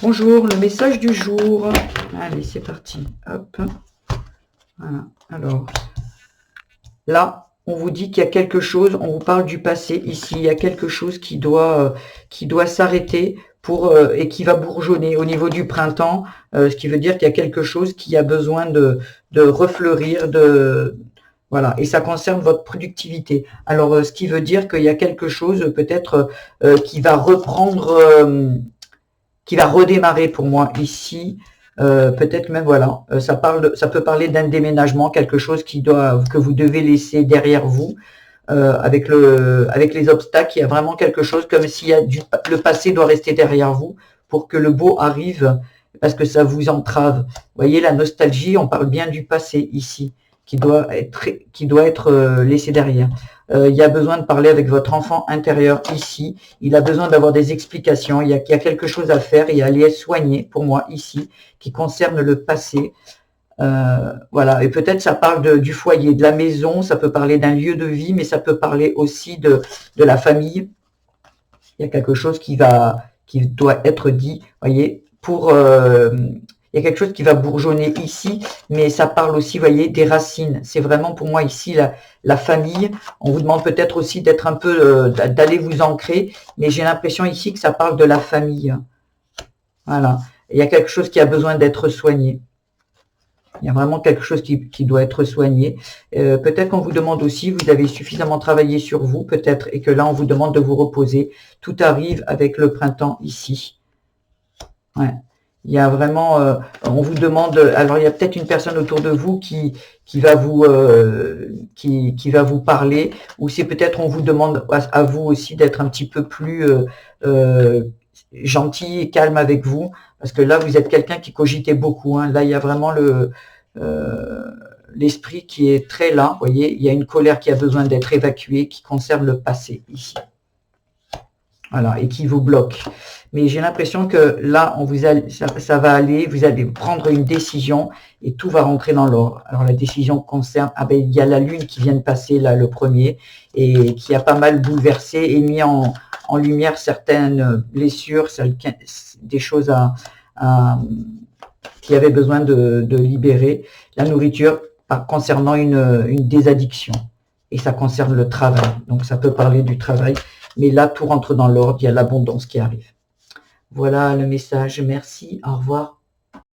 Bonjour, le message du jour. Allez, c'est parti. Hop. Voilà. Alors, là, on vous dit qu'il y a quelque chose, on vous parle du passé ici. Il y a quelque chose qui doit s'arrêter et qui va bourgeonner au niveau du printemps. Ce qui veut dire qu'il y a quelque chose qui a besoin de refleurir, voilà, et ça concerne votre productivité. Alors, ce qui veut dire qu'il y a quelque chose peut-être qui va reprendre... qui va redémarrer pour moi ici. Peut-être même, voilà, ça peut parler d'un déménagement, quelque chose que vous devez laisser derrière vous. Avec les obstacles, il y a vraiment quelque chose comme si le passé doit rester derrière vous pour que le beau arrive, parce que ça vous entrave. Vous voyez, la nostalgie, on parle bien du passé ici, qui doit être laissé derrière. Il y a besoin de parler avec votre enfant intérieur ici. Il a besoin d'avoir des explications. Il y a quelque chose à faire et à aller soigner, pour moi, ici, qui concerne le passé. Voilà, et peut-être ça parle du foyer, de la maison, ça peut parler d'un lieu de vie, mais ça peut parler aussi de la famille. Il y a quelque chose qui doit être dit, voyez, il y a quelque chose qui va bourgeonner ici, mais ça parle aussi, voyez, des racines. C'est vraiment pour moi ici la famille. On vous demande peut-être aussi d'être un peu, d'aller vous ancrer, mais j'ai l'impression ici que ça parle de la famille. Voilà, il y a quelque chose qui a besoin d'être soigné. Il y a vraiment quelque chose qui doit être soigné. Peut-être qu'on vous demande aussi, vous avez suffisamment travaillé sur vous, peut-être, et que là, on vous demande de vous reposer. Tout arrive avec le printemps ici. Ouais. Il y a vraiment, on vous demande, alors il y a peut-être une personne autour de vous qui va vous parler, ou c'est peut-être on vous demande à vous aussi d'être un petit peu plus gentil et calme avec vous, parce que là vous êtes quelqu'un qui cogitait beaucoup, hein. Là il y a vraiment l'esprit qui est très là, vous voyez, il y a une colère qui a besoin d'être évacuée, qui concerne le passé ici. Voilà, et qui vous bloque. Mais j'ai l'impression que là, ça va aller, vous allez prendre une décision et tout va rentrer dans l'ordre. Alors la décision concerne, il y a la lune qui vient de passer là, le premier, et qui a pas mal bouleversé et mis en lumière certaines blessures, des choses qui avaient besoin de libérer. La nourriture concernant une désaddiction. Et ça concerne le travail. Donc ça peut parler du travail. Mais là, tout rentre dans l'ordre, il y a l'abondance qui arrive. Voilà le message. Merci, au revoir.